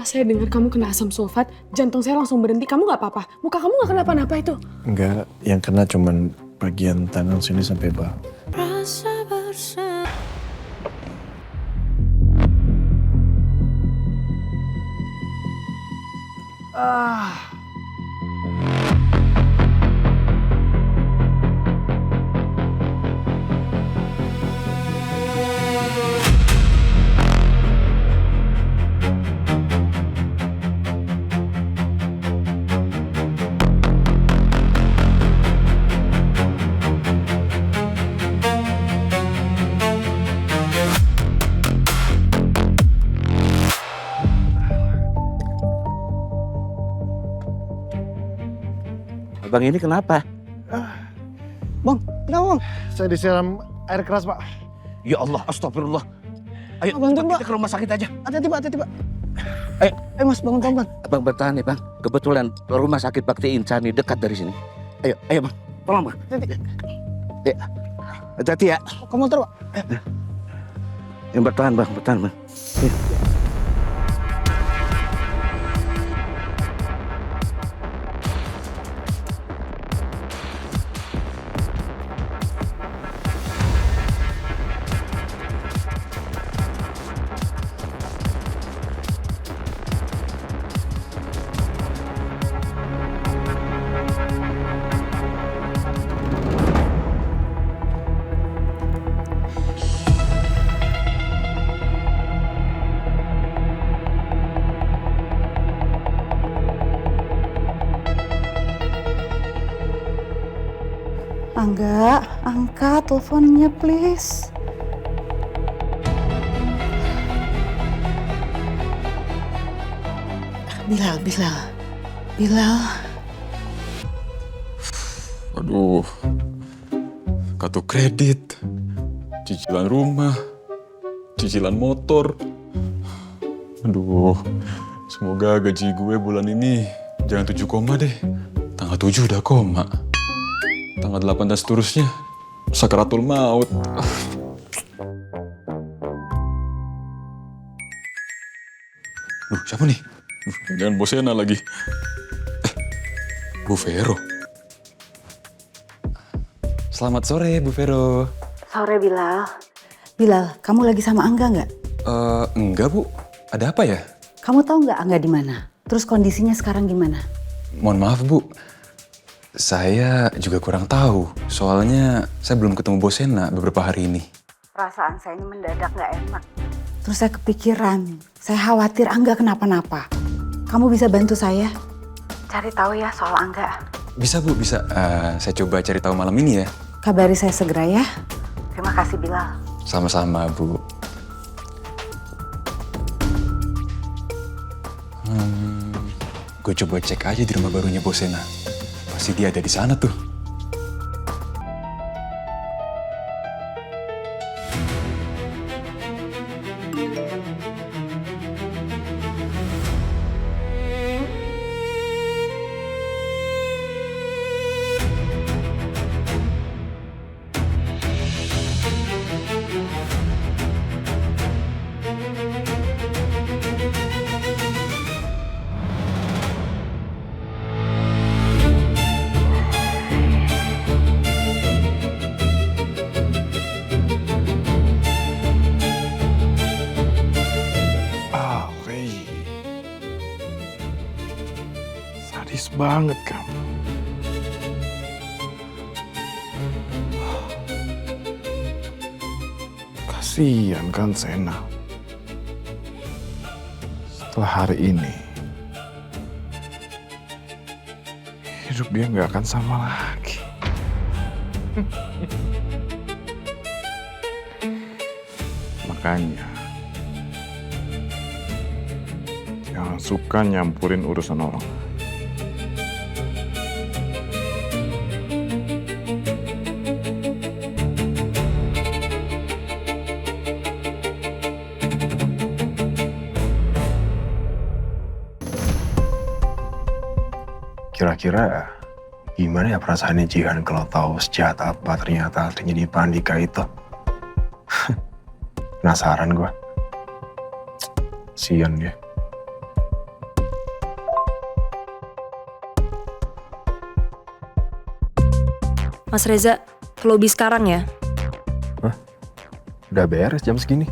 Pas saya dengar kamu kena asam sulfat, jantung saya langsung berhenti. Kamu nggak apa-apa? Muka kamu nggak kenapa-napa itu? Enggak, yang kena cuman bagian tangan sini sampai bawah. Abang ini kenapa? Bang, kenapa bang? Saya disiram air keras, Pak. Ya Allah, astagfirullah. Ayo, Bantuin, cepat Pak. kita ke rumah sakit aja. Hati-hati Pak. Ayo. Ayo Mas, bangun pelan-pelan. Abang bertahan ya bang. Kebetulan rumah sakit Bakti Insani dekat dari sini. Ayo bang, tolong bang. Hati-hati. Ya. Hati-hati ya. Kamu motor Pak. Yang bertahan bang. Ya. Angga, angkat teleponnya please. Bilal. Aduh, kartu kredit, cicilan rumah, cicilan motor. Aduh, semoga gaji gue bulan ini jangan 7 koma deh. Tanggal 7 udah koma. Tanggal 8 dan seterusnya, sakaratul maut. Siapa nih? Jangan Bosena lagi. Bu Vero. Selamat sore, Bu Vero. Sore Bilal. Bilal, kamu lagi sama Angga nggak? Enggak, Bu. Ada apa ya? Kamu tahu nggak Angga di mana? Terus kondisinya sekarang gimana? Mohon maaf, Bu. Saya juga kurang tahu. Soalnya saya belum ketemu Bosena beberapa hari ini. Perasaan saya ini mendadak nggak enak. Terus saya kepikiran. Saya khawatir Angga kenapa-napa. Kamu bisa bantu saya? Cari tahu ya soal Angga. Bisa, Bu, bisa. Saya coba cari tahu malam ini ya. Kabari saya segera ya. Terima kasih Bilal. Sama-sama, Bu. Gue coba cek aja di rumah barunya Bosena. Pasti dia ada di sana tuh. Sadis banget kamu. Kasihan kan Sena. Setelah hari ini, hidup dia nggak akan sama lagi. Makanya, jangan suka nyampurin urusan orang. Kira-kira gimana ya perasaannya Jihan kalau tahu sejahat apa ternyata aslinya di Pandika itu? Penasaran gue. Sian dia. Mas Reza, ke lobi sekarang ya. Udah beres jam segini.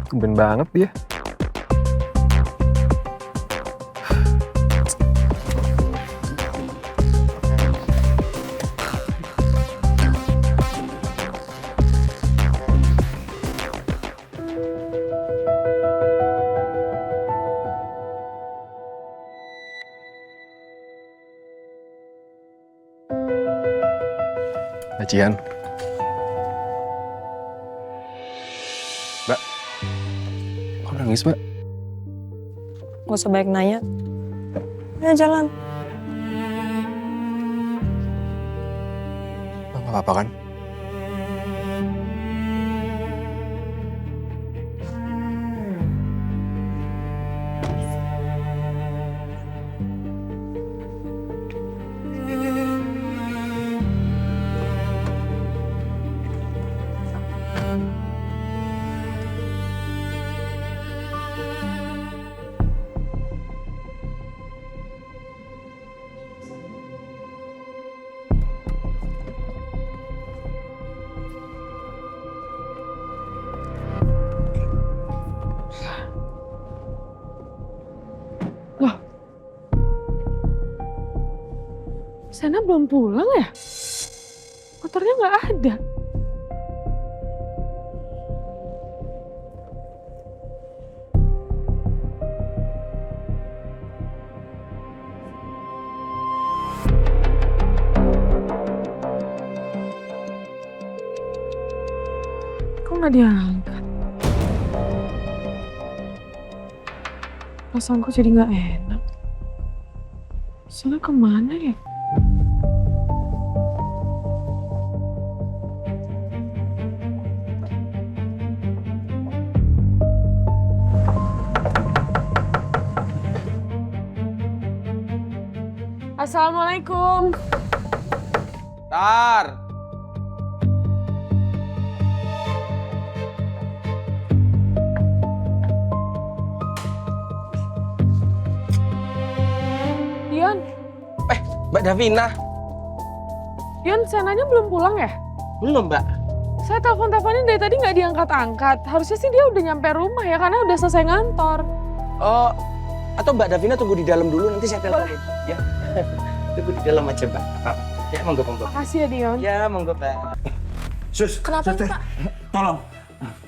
Tumben banget dia. Cian. Mbak. Kok nangis, Mbak? Gak usah banyak nanya. Ayo jalan. Gak apa-apa kan? Sena belum pulang ya? Motornya nggak ada. Kok nggak diangkat? Perasaanku jadi nggak enak. Sena kemana ya? Assalamualaikum. Tar. Dion, Mbak Davina. Dion, Senanya belum pulang ya? Belum, Mbak. Saya telepon-teleponin dari tadi nggak diangkat-angkat. Harusnya sih dia udah nyampe rumah ya, karena udah selesai ngantor. Oh, atau Mbak Davina tunggu di dalam dulu, nanti saya teleponin. Ya, tunggu di dalam aja, Mbak. Ya, monggo. Makasih ya, Dion. Ya, monggo, Mbak. Sus, Kenapa, Sus, Pak?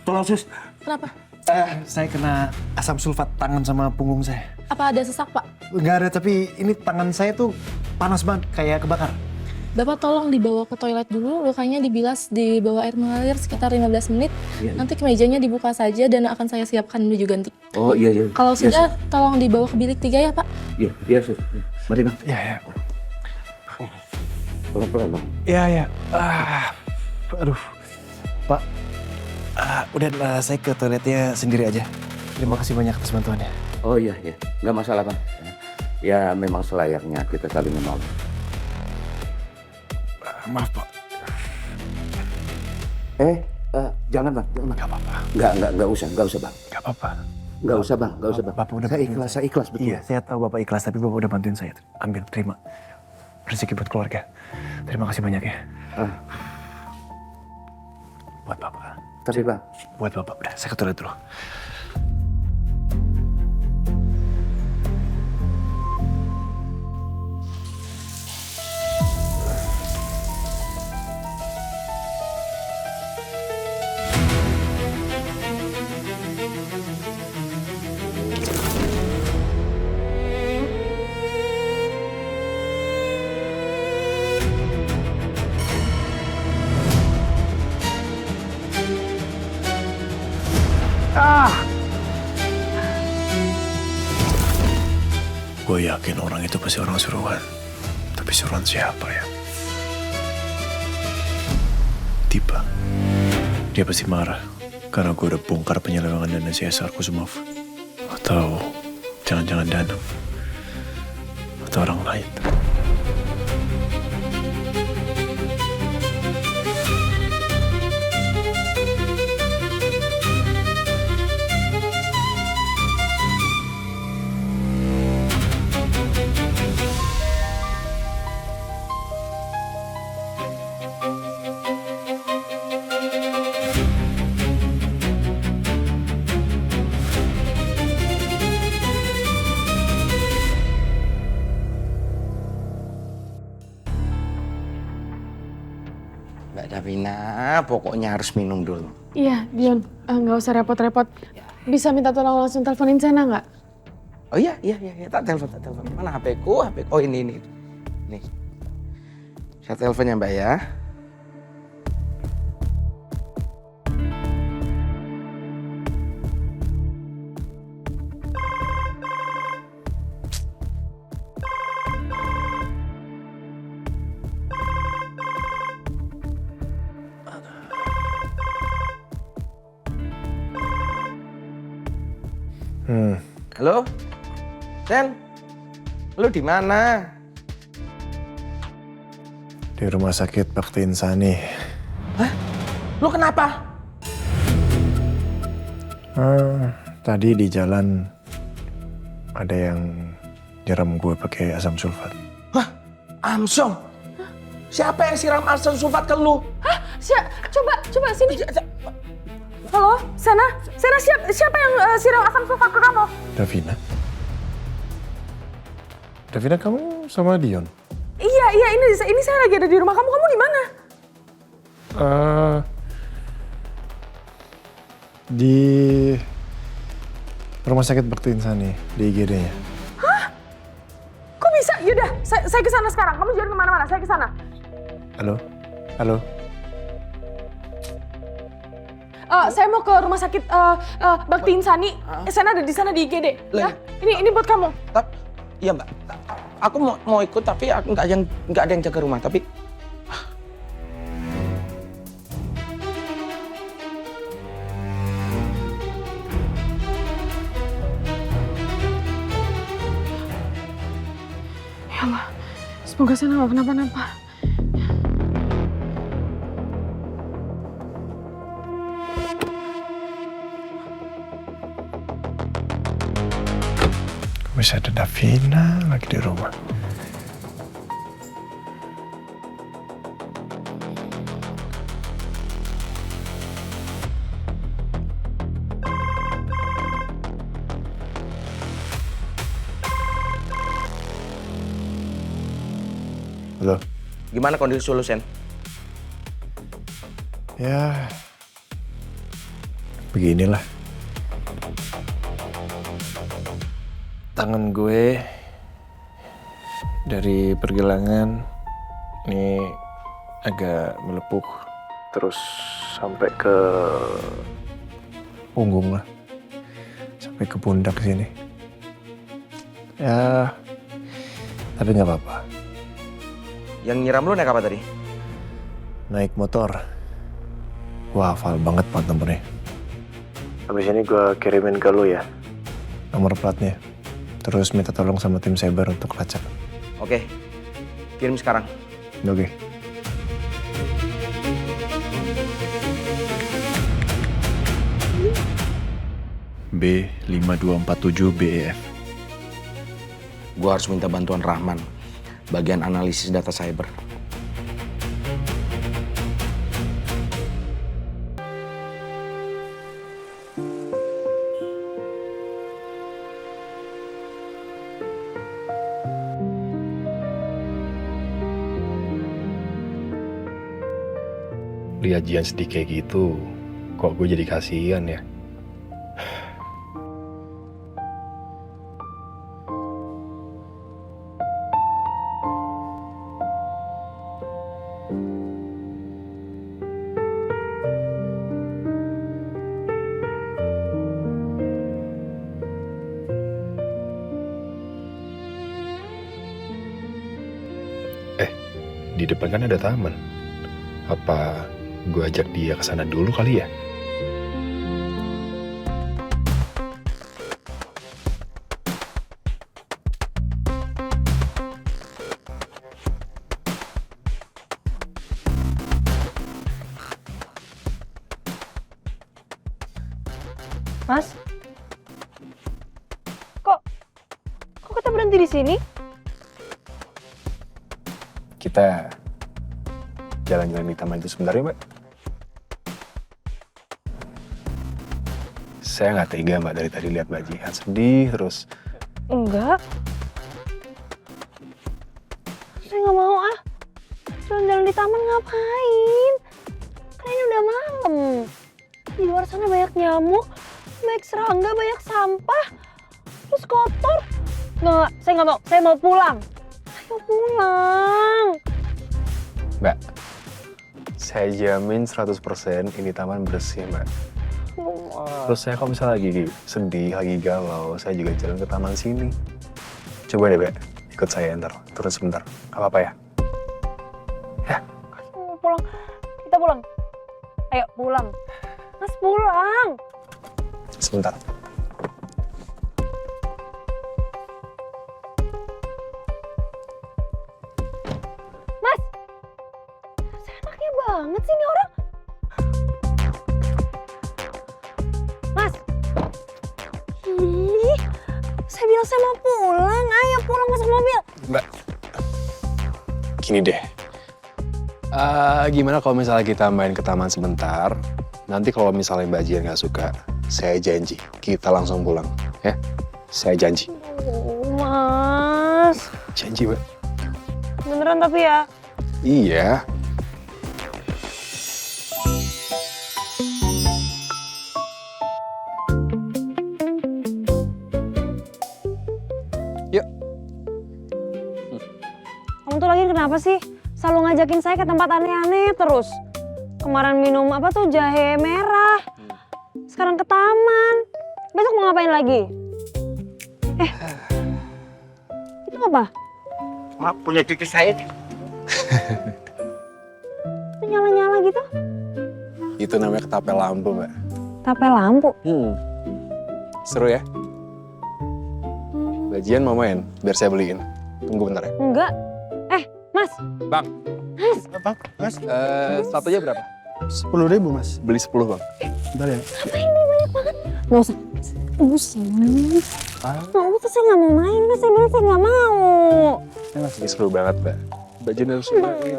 Tolong Sus. Kenapa? Saya kena asam sulfat tangan sama punggung saya. Apa ada sesak, Pak? Nggak ada, tapi ini tangan saya tuh panas banget, kayak kebakar. Bapak tolong dibawa ke toilet dulu, lukanya dibilas di bawah air mengalir sekitar 15 menit. Iya. Nanti kemejanya dibuka saja dan akan saya siapkan baju ganti. Oh iya. Kalau sudah, tolong dibawa ke bilik 3 ya, Pak. Iya, Sus. Mari, Bang. Ya. Pelan-pelan, Bang. Ya. Aduh. Pak, udah saya ke toiletnya sendiri aja. Terima kasih banyak atas bantuannya. Oh iya. Nggak masalah, Bang. Ya, memang selayaknya kita saling menolong. Maaf, Pak. Jangan, Bang. Nggak apa-apa. Nggak usah, Bang. Nggak apa-apa. Nggak usah, Bang. Bapak udah Saya bantuin ikhlas, betul. Iya, saya tahu Bapak ikhlas, tapi Bapak udah bantuin saya. Ambil, terima. Rezeki buat keluarga. Terima kasih banyak ya. Buat Bapak. Tapi, Bang. Buat Bapak. Udah, saya ke toilet dulu. Gue yakin orang itu pasti orang suruhan. Tapi suruhan siapa ya? Tiba. Dia pasti marah. Karena gue udah bongkar penyelewengan dana CSR Kusumov. Atau jangan-jangan Danang. Atau orang lain. Davina, pokoknya harus minum dulu. Iya, Dion. Nggak usah repot-repot. Bisa minta tolong langsung teleponin Sena nggak? Oh iya, tak telepon. Mana HP-ku? Oh ini. Nih. Saya teleponnya Mbak ya. Halo? Sen? Lu di mana? Di rumah sakit Bakti Insani. Hah? Lu kenapa? Tadi di jalan ada yang nyiram gue pakai asam sulfat. Hah? Amsom? Siapa yang siram asam sulfat ke lu? Hah? Coba sini. Halo, Sena siapa yang siram asam sulfat ke kamu? Davina, kamu sama Dion? Iya, ini saya lagi ada di rumah kamu. Kamu di mana? Di rumah sakit Bakti Insani, di IGD-nya. Hah? Kok bisa? Yaudah, saya ke sana sekarang. Kamu jangan kemana-mana, saya ke sana. Halo? Saya mau ke rumah sakit Bakti Insani. Sena ada di sana di IGD. Ya, ini buat kamu. Iya Mbak, aku mau ikut tapi aku nggak ada yang jaga rumah. Tapi ya Allah, semoga Sena nggak kenapa-napa. Bisa ada Davina lagi di rumah. Halo? gimana kondisi lu, Sen? Ya, beginilah. Tangan gue dari pergelangan ini agak melepuh terus sampai ke punggung lah, sampai ke pundak sini. Ya, tapi nggak apa-apa. Yang nyiram lu naik apa tadi? Naik motor. Wah, hafal banget plat nomornya. Habis ini gue kirimin ke lu ya nomor platnya. Terus minta tolong sama tim cyber untuk lacak. Oke, kirim sekarang. Oke. B5247BEF. Gua harus minta bantuan Rahman, bagian analisis data cyber. Lihat Jian sedih kayak gitu, kok gue jadi kasihan ya. Di depan kan ada taman. Apa gue ajak dia ke sana dulu kali ya? Mas? Kok kita berhenti di sini? Kita jalan-jalan di taman itu sebentar ya, Mbak. Saya nggak tega, Mbak, dari tadi lihat Mbak Jihan sedih terus. Enggak. Saya nggak mau ah. Jalan-jalan di taman ngapain? Kan ini udah malam. Di luar sana banyak nyamuk, banyak serangga, banyak sampah. Terus kotor. Nggak, saya nggak mau. Saya mau pulang. Ayo pulang. Mbak, saya jamin 100% ini taman bersih, Mbak. Terus saya kalau misalnya lagi sedih, lagi galau, saya juga jalan ke taman sini. Coba deh, Mbak, ikut saya ntar, turun sebentar. Gak apa-apa ya? Ya. Mau pulang. Kita pulang. Ayo pulang. Mas pulang. Sebentar. Mas. Seenaknya banget sih ini orang. Mas. Ih, saya bilang saya mau pulang. Ayo pulang masuk mobil. Mbak, gini deh. Gimana kalau misalnya kita main ke taman sebentar? Nanti kalau misalnya Mbak Jian nggak suka, saya janji kita langsung pulang, ya? Saya janji. Mas. Janji, Mbak. Beneran tapi ya. Iya. Yuk. Kamu tuh lagi kenapa sih? Selalu ngajakin saya ke tempat aneh-aneh terus. Kemarin minum apa tuh jahe merah. Sekarang ke taman. Besok mau ngapain lagi? Itu apa? Maaf, punya cucu saya. Itu nyala-nyala gitu? Itu namanya ketapel lampu, Mbak. Tapel lampu. Seru ya? Mbak Jian mau main? Biar saya beliin. Tunggu bentar ya. Enggak. Mas. Bang. Mas. Bang, Mas, Satunya berapa? 10.000 Mas. Beli 10, Bang. Bentar ya. Ngapain nih banyak banget? Gak usah. Usah. Nggak usah, saya nggak mau main. Saya bilang saya nggak mau. Ini seru banget, Mbak. Mbak Jian harus main.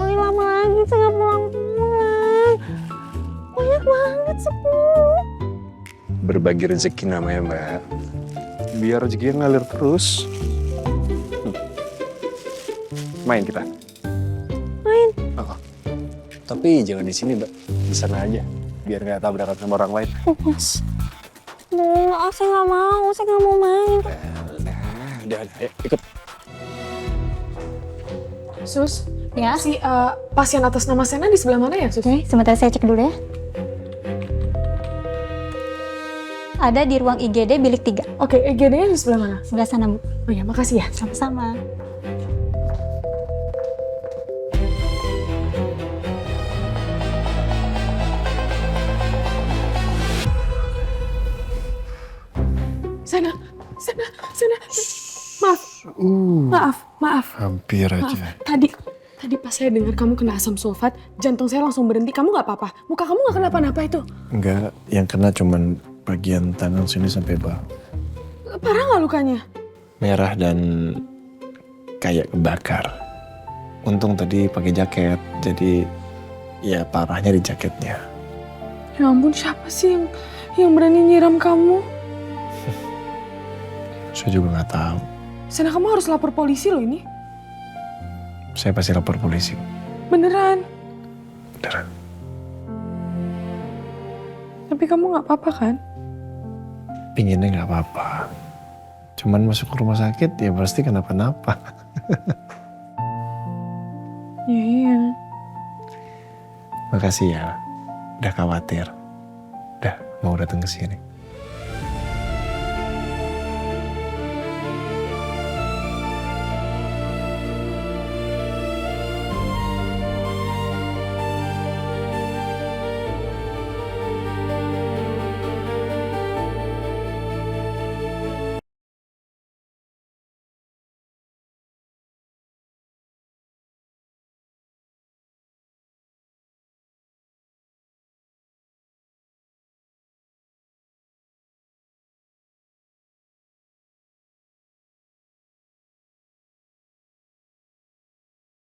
Main lama lagi, saya nggak pulang-pulang. Banyak banget, 10. Berbagi rezeki namanya, Mbak. Biar rezekinya ngalir terus. Main kita. Main. Tapi jangan di sini, Mbak. Di sana aja. Biar nggak tabrakan sama orang lain. Mas. Enggak, saya nggak mau. Saya nggak mau main. Udah, ayo ikut. Sus, Ya, si pasien atas nama Sena di sebelah mana ya, Sus? oke. Sebentar saya cek dulu ya. Ada di ruang IGD bilik 3. Oke, EGD-nya di sebelah mana? Sebelah sana, Bu. Oh ya, makasih ya. Sama-sama. Sena. Maaf. Hampir Maaf. aja. Tadi pas saya dengar kamu kena asam sulfat, jantung saya langsung berhenti. Kamu nggak apa-apa? Muka kamu nggak kenapa-napa itu? Enggak, yang kena cuman bagian tangan sini sampai bawah. Parah nggak lukanya? Merah dan kayak kebakar. Untung tadi pakai jaket, jadi ya parahnya di jaketnya. Ya ampun, siapa sih yang berani nyiram kamu? Saya juga nggak tahu. Sena, kamu harus lapor polisi loh ini. Saya pasti lapor polisi. Beneran. Beneran. Tapi kamu nggak apa-apa kan? Pinginnya nggak apa-apa. Cuman masuk ke rumah sakit ya pasti kenapa-napa. Iya. Makasih ya, udah khawatir. Udah mau datang ke sini.